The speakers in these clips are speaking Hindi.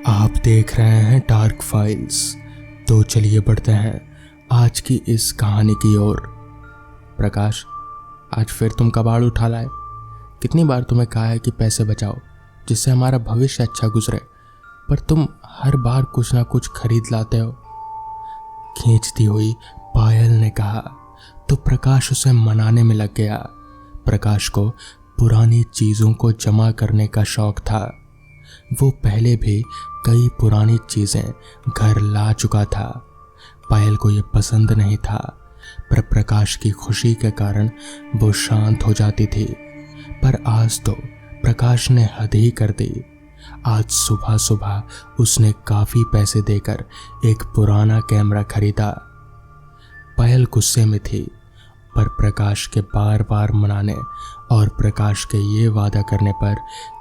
आप देख रहे हैं डार्क फाइल्स। तो चलिए बढ़ते हैं आज की इस कहानी की ओर। प्रकाश, आज फिर तुम कबाड़ उठा लाए। कितनी बार तुम्हें कहा है कि पैसे बचाओ जिससे हमारा भविष्य अच्छा गुजरे, पर तुम हर बार कुछ ना कुछ खरीद लाते हो। खींचती हुई पायल ने कहा तो प्रकाश उसे मनाने में लग गया। प्रकाश को पुरानी चीज़ों को जमा करने का शौक था। वो पहले भी कई पुरानी चीज़ें घर ला चुका था। पायल को ये पसंद नहीं था, पर प्रकाश की खुशी के कारण वो शांत हो जाती थी। पर आज तो प्रकाश ने हद ही कर दी। आज सुबह सुबह उसने काफ़ी पैसे देकर एक पुराना कैमरा खरीदा। पायल गुस्से में थी, पर प्रकाश के बार बार मनाने और प्रकाश के ये वादा करने पर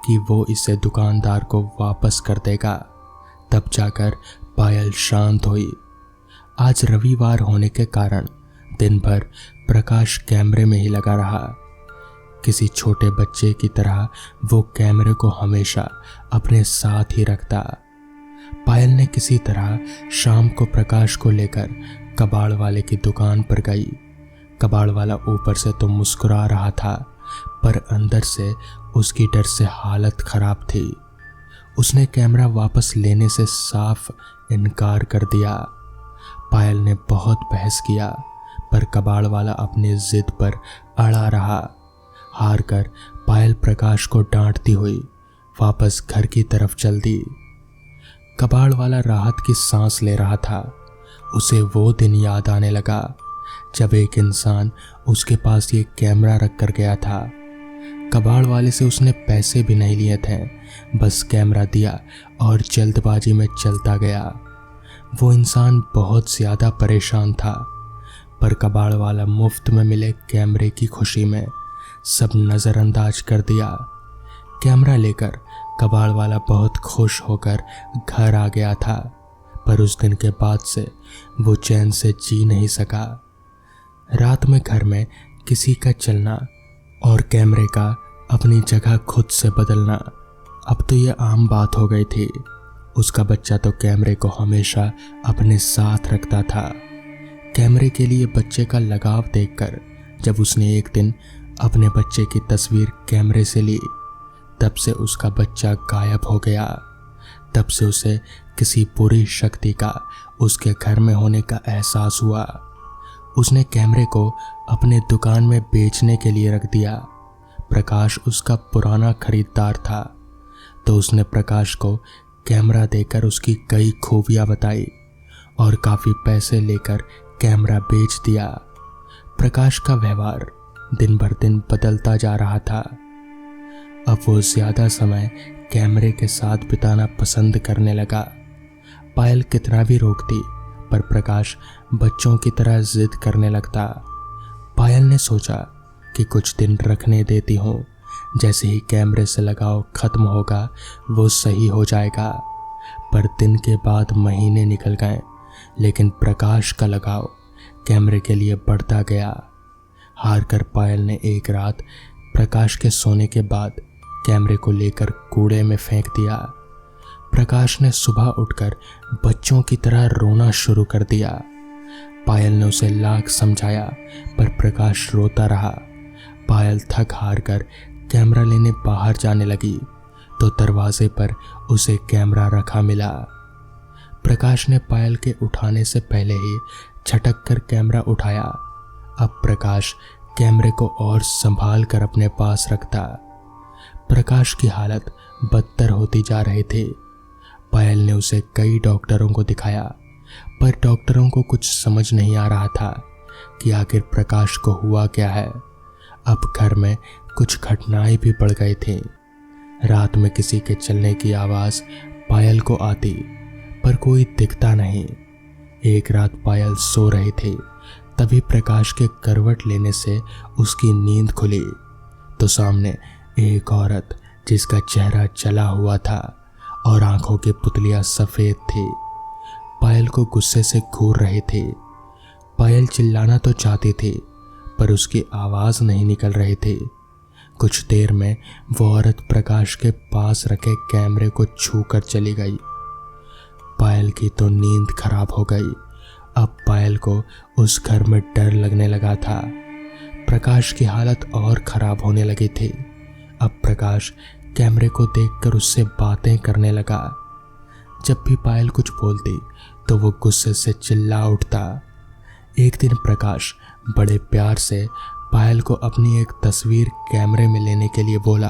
कि वो इसे दुकानदार को वापस कर देगा, तब जाकर पायल शांत हुई। आज रविवार होने के कारण दिन भर प्रकाश कैमरे में ही लगा रहा। किसी छोटे बच्चे की तरह वो कैमरे को हमेशा अपने साथ ही रखता। पायल ने किसी तरह शाम को प्रकाश को लेकर कबाड़ वाले की दुकान पर गई। कबाड़ वाला ऊपर से तो मुस्कुरा रहा था, पर अंदर से उसकी डर से हालत खराब थी। उसने कैमरा वापस लेने से साफ इनकार कर दिया। पायल ने बहुत बहस किया, पर कबाड़ वाला अपनी जिद पर अड़ा रहा। हार कर पायल प्रकाश को डांटती हुई वापस घर की तरफ चल दी। कबाड़ वाला राहत की सांस ले रहा था। उसे वो दिन याद आने लगा जब एक इंसान उसके पास ये कैमरा रख कर गया था। कबाड़ वाले से उसने पैसे भी नहीं लिए थे, बस कैमरा दिया और जल्दबाजी में चलता गया। वो इंसान बहुत ज़्यादा परेशान था, पर कबाड़ वाला मुफ्त में मिले कैमरे की खुशी में सब नज़रअंदाज कर दिया। कैमरा लेकर कबाड़ वाला बहुत खुश होकर घर आ गया था, पर उस दिन के बाद से वो चैन से जी नहीं सका। रात में घर में किसी का चलना और कैमरे का अपनी जगह खुद से बदलना अब तो ये आम बात हो गई थी। उसका बच्चा तो कैमरे को हमेशा अपने साथ रखता था। कैमरे के लिए बच्चे का लगाव देखकर जब उसने एक दिन अपने बच्चे की तस्वीर कैमरे से ली, तब से उसका बच्चा गायब हो गया। तब से उसे किसी बुरी शक्ति का उसके घर में होने का एहसास हुआ। उसने कैमरे को अपने दुकान में बेचने के लिए रख दिया। प्रकाश उसका पुराना खरीदार था, तो उसने प्रकाश को कैमरा देकर उसकी कई खूबियां बताई और काफ़ी पैसे लेकर कैमरा बेच दिया। प्रकाश का व्यवहार दिन भर दिन बदलता जा रहा था। अब वो ज़्यादा समय कैमरे के साथ बिताना पसंद करने लगा। पायल कितना भी रोकती, पर प्रकाश बच्चों की तरह जिद करने लगता। पायल ने सोचा कि कुछ दिन रखने देती हूँ, जैसे ही कैमरे से लगाव खत्म होगा वो सही हो जाएगा। पर दिन के बाद महीने निकल गए, लेकिन प्रकाश का लगाव कैमरे के लिए बढ़ता गया। हार कर पायल ने एक रात प्रकाश के सोने के बाद कैमरे को लेकर कूड़े में फेंक दिया। प्रकाश ने सुबह उठकर बच्चों की तरह रोना शुरू कर दिया। पायल ने उसे लाख समझाया, पर प्रकाश रोता रहा। पायल थक हार कर कैमरा लेने बाहर जाने लगी, तो दरवाजे पर उसे कैमरा रखा मिला। प्रकाश ने पायल के उठाने से पहले ही झटक कर कैमरा उठाया। अब प्रकाश कैमरे को और संभाल कर अपने पास रखता। प्रकाश की हालत बदतर होती जा रही थी। पायल ने उसे कई डॉक्टरों को दिखाया, पर डॉक्टरों को कुछ समझ नहीं आ रहा था कि आखिर प्रकाश को हुआ क्या है। अब घर में कुछ घटनाएं भी बढ़ गई थीं। रात में किसी के चलने की आवाज़ पायल को आती, पर कोई दिखता नहीं। एक रात पायल सो रही थी, तभी प्रकाश के करवट लेने से उसकी नींद खुली, तो सामने एक औरत जिसका चेहरा जला हुआ था और आंखों की पुतलियां सफ़ेद थी, पायल को गुस्से से घूर रही थी। पायल चिल्लाना तो चाहती थी, पर उसकी आवाज़ नहीं निकल रही थी। कुछ देर में वो औरत प्रकाश के पास रखे कैमरे को छू कर चली गई। पायल की तो नींद खराब हो गई। अब पायल को उस घर में डर लगने लगा था। प्रकाश की हालत और खराब होने लगी थी। अब प्रकाश कैमरे को देखकर उससे बातें करने लगा। जब भी पायल कुछ बोलती तो वो गुस्से से चिल्ला उठता। एक दिन प्रकाश बड़े प्यार से पायल को अपनी एक तस्वीर कैमरे में लेने के लिए बोला।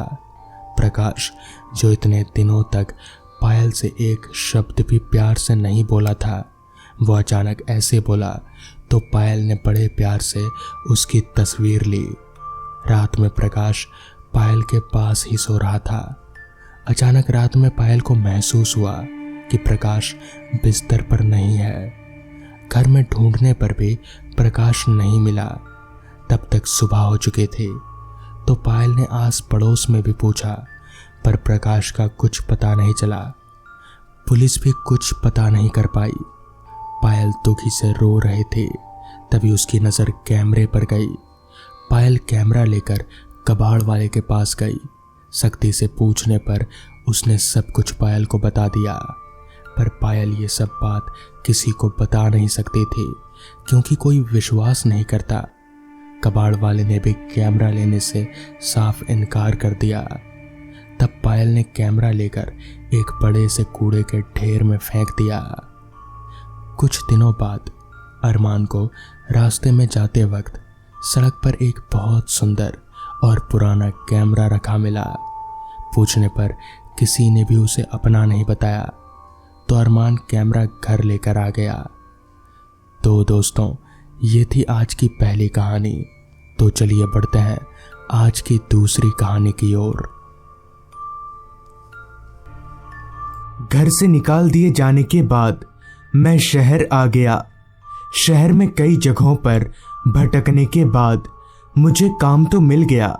प्रकाश, जो इतने दिनों तक पायल से एक शब्द भी प्यार से नहीं बोला था, वो अचानक ऐसे बोला तो पायल ने बड़े प्यार से उसकी तस्वीर ली। रात में प्रकाश पायल के पास ही सो रहा था। अचानक रात में पायल को महसूस हुआ कि प्रकाश बिस्तर पर नहीं है। घर में ढूंढने पर भी प्रकाश नहीं मिला। तब तक सुबह हो चुकी थी। तो पायल ने आस पड़ोस में भी पूछा, पर प्रकाश का कुछ पता नहीं चला। पुलिस भी कुछ पता नहीं कर पाई। पायल दुखी से रो रहे थे। तभी उसकी नज़र कैमरे पर गई। पायल कैमरा लेकर कबाड़ वाले के पास गई। सख्ती से पूछने पर उसने सब कुछ पायल को बता दिया। पर पायल ये सब बात किसी को बता नहीं सकती थी, क्योंकि कोई विश्वास नहीं करता। कबाड़ वाले ने भी कैमरा लेने से साफ इनकार कर दिया। तब पायल ने कैमरा लेकर एक बड़े से कूड़े के ढेर में फेंक दिया। कुछ दिनों बाद अरमान को रास्ते में जाते वक्त सड़क पर एक बहुत सुंदर और पुराना कैमरा रखा मिला। पूछने पर किसी ने भी उसे अपना नहीं बताया, तो अरमान कैमरा घर लेकर आ गया। तो दोस्तों, ये थी आज की पहली कहानी। तो चलिए बढ़ते हैं आज की दूसरी कहानी की ओर। घर से निकाल दिए जाने के बाद मैं शहर आ गया। शहर में कई जगहों पर भटकने के बाद मुझे काम तो मिल गया,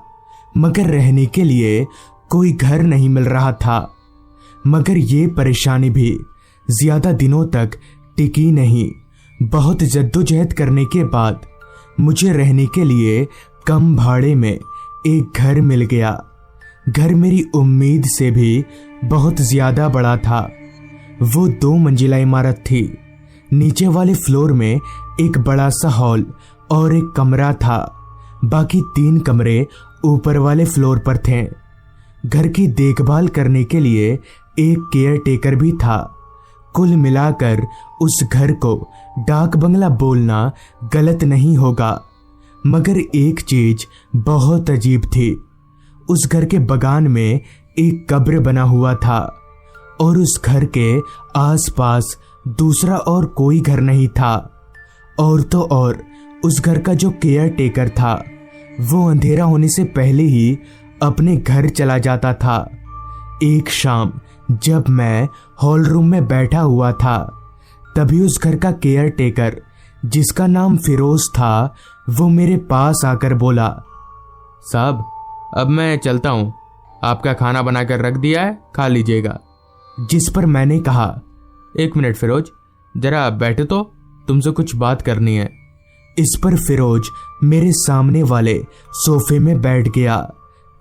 मगर रहने के लिए कोई घर नहीं मिल रहा था। मगर ये परेशानी भी ज्यादा दिनों तक टिकी नहीं। बहुत जद्दोजहद करने के बाद मुझे रहने के लिए कम भाड़े में एक घर मिल गया। घर मेरी उम्मीद से भी बहुत ज्यादा बड़ा था। वो 2 मंजिला इमारत थी। नीचे वाले फ्लोर में एक बड़ा सा हॉल और एक कमरा था। बाकी 3 कमरे ऊपर वाले फ्लोर पर थे। घर की देखभाल करने के लिए एक केयर टेकर भी था। कुल मिलाकर उस घर को डाक बंगला बोलना गलत नहीं होगा। मगर एक चीज बहुत अजीब थी। उस घर के बगान में एक कब्र बना हुआ था और उस घर के आसपास दूसरा और कोई घर नहीं था। और तो और उस घर का जो केयर टेकर था वो अंधेरा होने से पहले ही अपने घर चला जाता था। एक शाम जब मैं हॉल रूम में बैठा हुआ था, तभी उस घर का केयर टेकर, जिसका नाम फिरोज था, वो मेरे पास आकर बोला, साहब, अब मैं चलता हूँ। आपका खाना बनाकर रख दिया है, खा लीजिएगा। जिस पर मैंने कहा, 1 मिनट फिरोज, जरा बैठे तो, तुमसे कुछ बात करनी है। इस पर फिरोज मेरे सामने वाले सोफे में बैठ गया।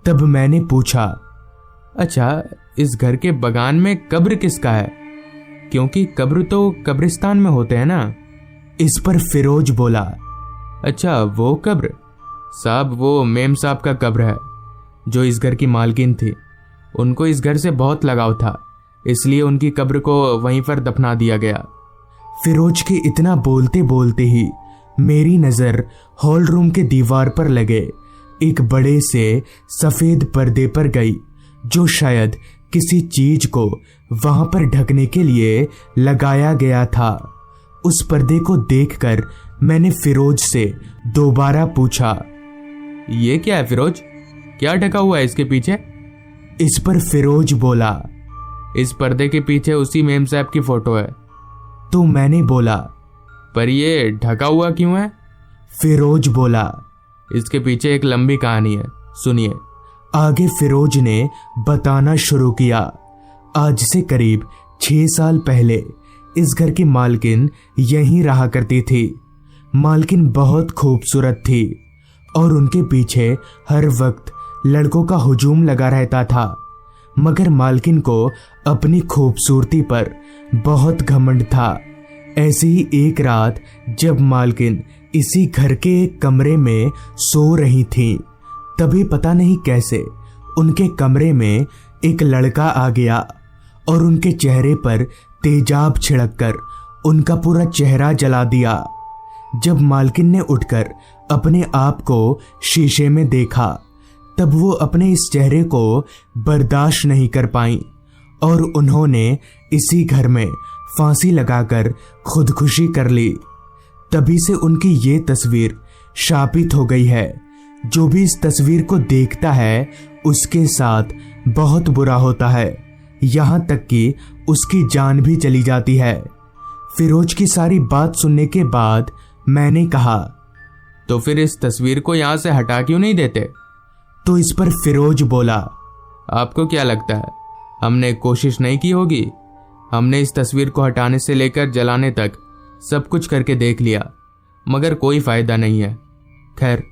तब मैंने पूछा, अच्छा, इस घर के बगान में कब्र किसका है? क्योंकि कब्र तो कब्रिस्तान में होते हैं ना। इस पर फिरोज बोला, अच्छा, वो कब्र? साहब, वो मेम साहब का कब्र है, जो इस घर की मालकिन थी। उनको इस घर से बहुत लगाव था, इसलिए उनकी कब्र को वहीं पर दफना दिया गया। फिरोज के इतना बोलते बोलते ही मेरी नजर हॉल रूम के दीवार पर लगे एक बड़े से सफेद पर्दे पर गई, जो शायद किसी चीज को वहां पर ढकने के लिए लगाया गया था। उस पर्दे को देखकर मैंने फिरोज से दोबारा पूछा, ये क्या है फिरोज? क्या ढका हुआ है इसके पीछे? इस पर फिरोज बोला, इस पर्दे के पीछे उसी मेम साहब की फोटो है। तो मैंने बोला, पर ये ढका हुआ क्यों है? फिरोज बोला, इसके पीछे एक लंबी कहानी है, सुनिए। आगे फिरोज ने बताना शुरू किया। आज से करीब 6 साल पहले इस घर की मालकिन यहीं रहा करती थी। मालकिन बहुत खूबसूरत थी और उनके पीछे हर वक्त लड़कों का हुजूम लगा रहता था। मगर मालकिन को अपनी खूबसूरती पर बहुत घमंड था। ऐसी ही एक रात जब मालकिन इसी घर के एक कमरे में सो रही थी, तभी पता नहीं कैसे उनके कमरे में एक लड़का आ गया और उनके चेहरे पर तेजाब छिड़ककर उनका पूरा चेहरा जला दिया। जब मालकिन ने उठकर अपने आप को शीशे में देखा, तब वो अपने इस चेहरे को बर्दाश्त नहीं कर पाई और उन्होंने इसी घर में फांसी लगाकर खुदकुशी कर ली। तभी से उनकी ये तस्वीर शापित हो गई है। जो भी इस तस्वीर को देखता है उसके साथ बहुत बुरा होता है, यहाँ तक कि उसकी जान भी चली जाती है। फिरोज की सारी बात सुनने के बाद मैंने कहा, तो फिर इस तस्वीर को यहाँ से हटा क्यों नहीं देते? तो इस पर फिरोज बोला, आपको क्या लगता है हमने कोशिश नहीं की होगी? हमने इस तस्वीर को हटाने से लेकर जलाने तक सब कुछ करके देख लिया, मगर कोई फायदा नहीं है। खैर,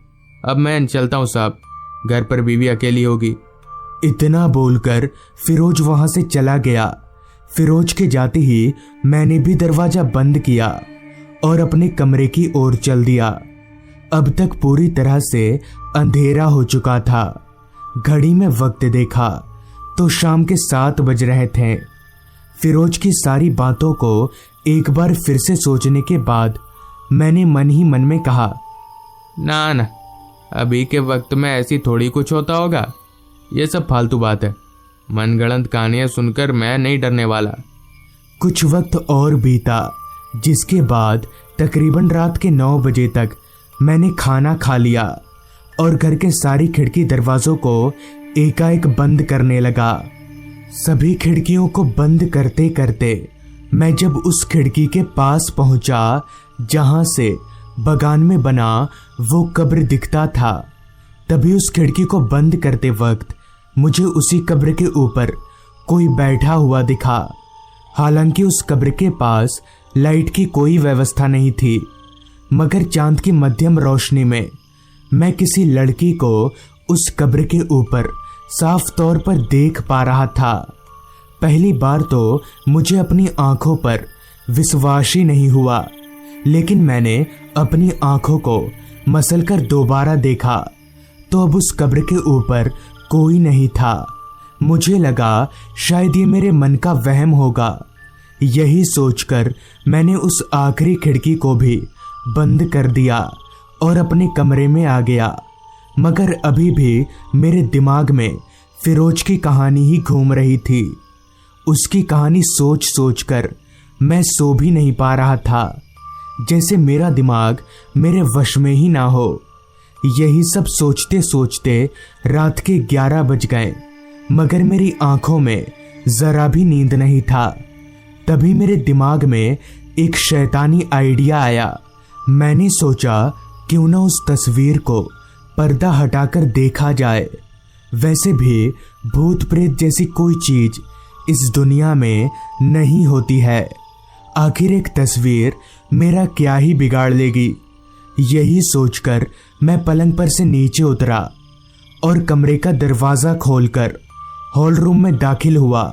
अब मैं चलता हूँ साहब, घर पर बीवी अकेली होगी। इतना बोलकर फिरोज वहां से चला गया। फिरोज के जाते ही मैंने भी दरवाजा बंद किया और अपने कमरे की ओर चल दिया। अब तक पूरी तरह से अंधेरा हो चुका था। घड़ी में वक्त देखा तो शाम के 7 बज रहे थे। फिरोज की सारी बातों को एक बार फिर से सोचने के बाद मैंने मन ही मन में कहा, ना, अभी के वक्त में ऐसी थोड़ी कुछ होता होगा। ये सब फालतू बात है। मनगढ़ंत कहानियां सुनकर मैं नहीं डरने वाला। कुछ वक्त और बीता, जिसके बाद तकरीबन रात के 9 बजे तक मैंने खाना खा लिया और घर के सारी खिड़की दरवाजों को एकाएक बंद करने लगा। सभी खिड़कियों को बंद करते करते मैं जब उस खिड़की के पास पहुंचा जहां से बगान में बना वो कब्र दिखता था, तभी उस खिड़की को बंद करते वक्त मुझे उसी कब्र के ऊपर कोई बैठा हुआ दिखा। हालांकि उस कब्र के पास लाइट की कोई व्यवस्था नहीं थी, मगर चांद की मध्यम रोशनी में मैं किसी लड़की को उस कब्र के ऊपर साफ तौर पर देख पा रहा था। पहली बार तो मुझे अपनी आंखों पर विश्वास ही नहीं हुआ, लेकिन मैंने अपनी आंखों को मसलकर दोबारा देखा तो अब उस कब्र के ऊपर कोई नहीं था। मुझे लगा शायद ये मेरे मन का वहम होगा। यही सोचकर मैंने उस आखिरी खिड़की को भी बंद कर दिया और अपने कमरे में आ गया। मगर अभी भी मेरे दिमाग में फिरोज की कहानी ही घूम रही थी। उसकी कहानी सोच सोच कर मैं सो भी नहीं पा रहा था, जैसे मेरा दिमाग मेरे वश में ही ना हो। यही सब सोचते सोचते रात के 11 बज गए, मगर मेरी आंखों में जरा भी नींद नहीं था। तभी मेरे दिमाग में एक शैतानी आइडिया आया। मैंने सोचा क्यों ना उस तस्वीर को पर्दा हटाकर देखा जाए। वैसे भी भूत प्रेत जैसी कोई चीज इस दुनिया में नहीं होती है। आखिर एक तस्वीर मेरा क्या ही बिगाड़ लेगी। यही सोचकर मैं पलंग पर से नीचे उतरा और कमरे का दरवाज़ा खोलकर हॉल रूम में दाखिल हुआ।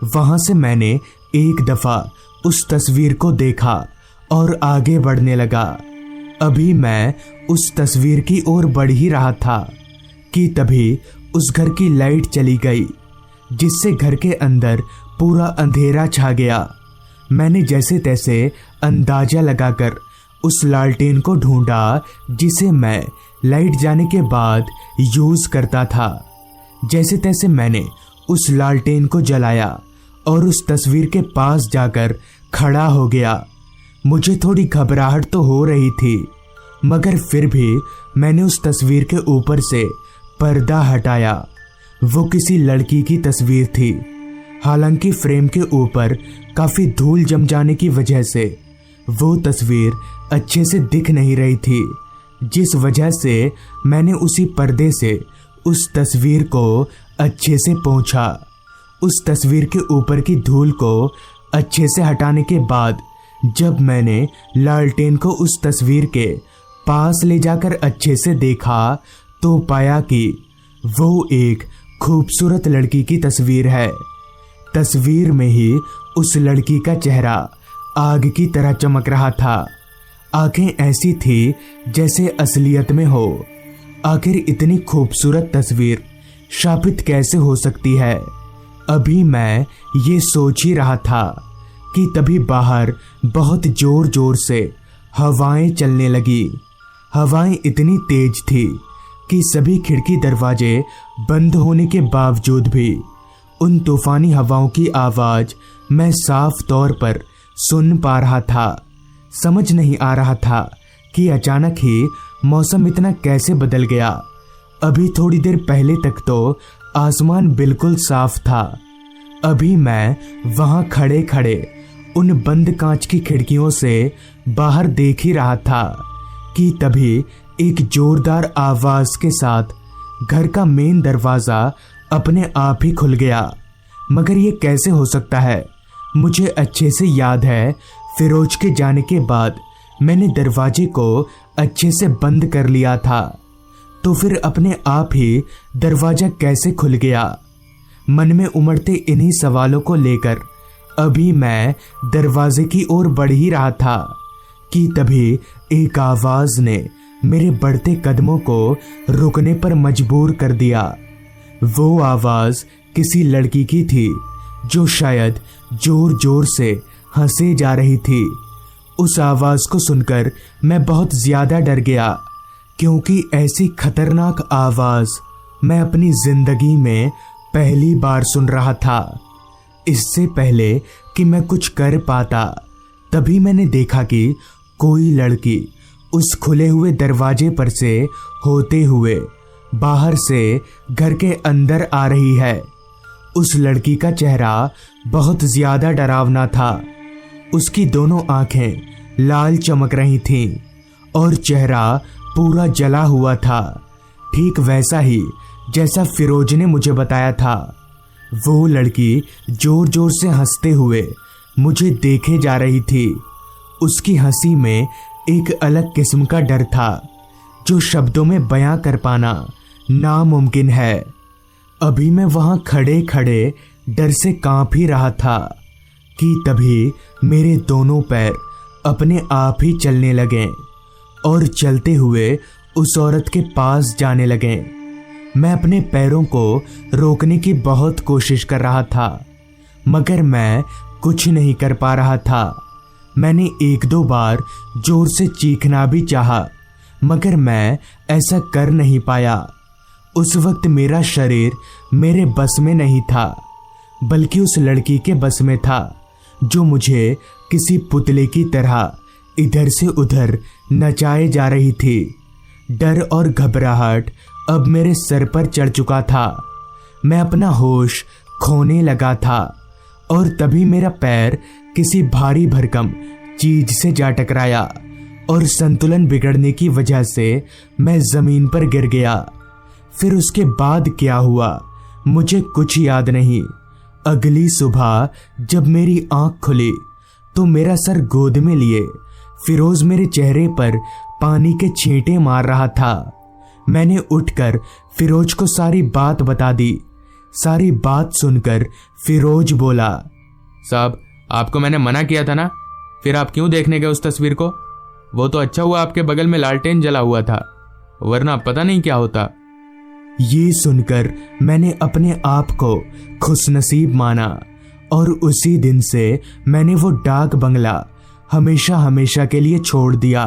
वहां से मैंने एक दफ़ा उस तस्वीर को देखा और आगे बढ़ने लगा। अभी मैं उस तस्वीर की ओर बढ़ ही रहा था कि तभी उस घर की लाइट चली गई, जिससे घर के अंदर पूरा अंधेरा छा गया। मैंने जैसे तैसे अंदाजा लगाकर उस लालटेन को ढूंढा जिसे मैं लाइट जाने के बाद यूज करता था। जैसे तैसे मैंने उस लालटेन को जलाया और उस तस्वीर के पास जाकर खड़ा हो गया। मुझे थोड़ी घबराहट तो हो रही थी, मगर फिर भी मैंने उस तस्वीर के ऊपर से पर्दा हटाया। वो किसी लड़की की तस्वीर थी। हालांकि फ्रेम के ऊपर काफ़ी धूल जम जाने की वजह से वो तस्वीर अच्छे से दिख नहीं रही थी, जिस वजह से मैंने उसी पर्दे से उस तस्वीर को अच्छे से पोंछा। उस तस्वीर के ऊपर की धूल को अच्छे से हटाने के बाद जब मैंने लालटेन को उस तस्वीर के पास ले जाकर अच्छे से देखा तो पाया कि वो एक खूबसूरत लड़की की तस्वीर है। तस्वीर में ही उस लड़की का चेहरा आग की तरह चमक रहा था। आंखें ऐसी थी जैसे असलियत में हो। आखिर इतनी खूबसूरत तस्वीर शापित कैसे हो सकती है? अभी मैं ये सोच ही रहा था कि तभी बाहर बहुत जोर जोर से हवाएं चलने लगी। हवाएं इतनी तेज थी कि सभी खिड़की दरवाजे बंद होने के बावजूद भी उन तूफानी हवाओं की आवाज मैं साफ तौर पर सुन पा रहा था। समझ नहीं आ रहा था कि अचानक ही मौसम इतना कैसे बदल गया। अभी थोड़ी देर पहले तक तो आसमान बिल्कुल साफ था। अभी मैं वहां खड़े खड़े उन बंद कांच की खिड़कियों से बाहर देख ही रहा था कि तभी एक जोरदार आवाज के साथ घर का मेन दरवाजा अपने आप ही खुल गया। मगर ये कैसे हो सकता है? मुझे अच्छे से याद है फिरोज के जाने के बाद मैंने दरवाजे को अच्छे से बंद कर लिया था, तो फिर अपने आप ही दरवाजा कैसे खुल गया? मन में उमड़ते इन्हीं सवालों को लेकर अभी मैं दरवाजे की ओर बढ़ ही रहा था कि तभी एक आवाज ने मेरे बढ़ते कदमों को रुकने पर मजबूर कर दिया। वो आवाज किसी लड़की की थी जो शायद जोर जोर से हंसे जा रही थी। उस आवाज को सुनकर मैं बहुत ज्यादा डर गया, क्योंकि ऐसी खतरनाक आवाज मैं अपनी जिंदगी में पहली बार सुन रहा था। इससे पहले कि मैं कुछ कर पाता, तभी मैंने देखा कि कोई लड़की उस खुले हुए दरवाजे पर से होते हुए बाहर से घर के अंदर आ रही है। उस लड़की का चेहरा बहुत ज्यादा डरावना था। उसकी दोनों आंखें लाल चमक रही थीं और चेहरा पूरा जला हुआ था, ठीक वैसा ही जैसा फिरोज ने मुझे बताया था। वो लड़की जोर जोर से हंसते हुए मुझे देखे जा रही थी। उसकी हंसी में एक अलग किस्म का डर था जो शब्दों में बयां कर पाना नामुमकिन है। अभी मैं वहां खड़े खड़े डर से कांप ही रहा था कि तभी मेरे दोनों पैर अपने आप ही चलने लगे और चलते हुए उस औरत के पास जाने लगे। मैं अपने पैरों को रोकने की बहुत कोशिश कर रहा था, मगर मैं कुछ नहीं कर पा रहा था। मैंने एक दो बार जोर से चीखना भी चाहा, मगर मैं ऐसा कर नहीं पाया। उस वक्त मेरा शरीर मेरे बस में नहीं था, बल्कि उस लड़की के बस में था जो मुझे किसी पुतले की तरह इधर से उधर नचाए जा रही थी। डर और घबराहट अब मेरे सर पर चढ़ चुका था। मैं अपना होश खोने लगा था और तभी मेरा पैर किसी भारी भरकम चीज से जा टकराया और संतुलन बिगड़ने की वजह से मैं जमीन पर गिर गया। फिर उसके बाद क्या हुआ मुझे कुछ याद नहीं। अगली सुबह जब मेरी आंख खुली तो मेरा सर गोद में लिए फिरोज मेरे चेहरे पर पानी के छींटे मार रहा था। मैंने उठकर फिरोज को सारी बात बता दी। सारी बात सुनकर फिरोज बोला, साहब आपको मैंने मना किया था ना, फिर आप क्यों देखने गए उस तस्वीर को? वो तो अच्छा हुआ आपके बगल में लालटेन जला हुआ था, वरना पता नहीं क्या होता। ये सुनकर मैंने अपने आप को खुशनसीब माना और उसी दिन से मैंने वो डाक बंगला हमेशा हमेशा के लिए छोड़ दिया।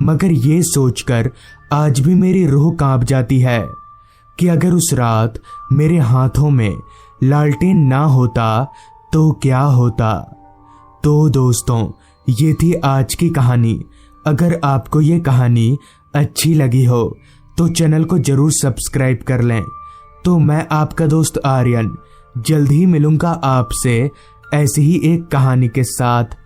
मगर ये सोचकर आज भी मेरी रूह कांप जाती है कि अगर उस रात मेरे हाथों में लालटेन ना होता तो क्या होता। तो दोस्तों, ये थी आज की कहानी। अगर आपको ये कहानी अच्छी लगी हो तो चैनल को जरूर सब्सक्राइब कर लें। तो मैं आपका दोस्त आर्यन जल्द ही मिलूंगा आपसे ऐसी ही एक कहानी के साथ।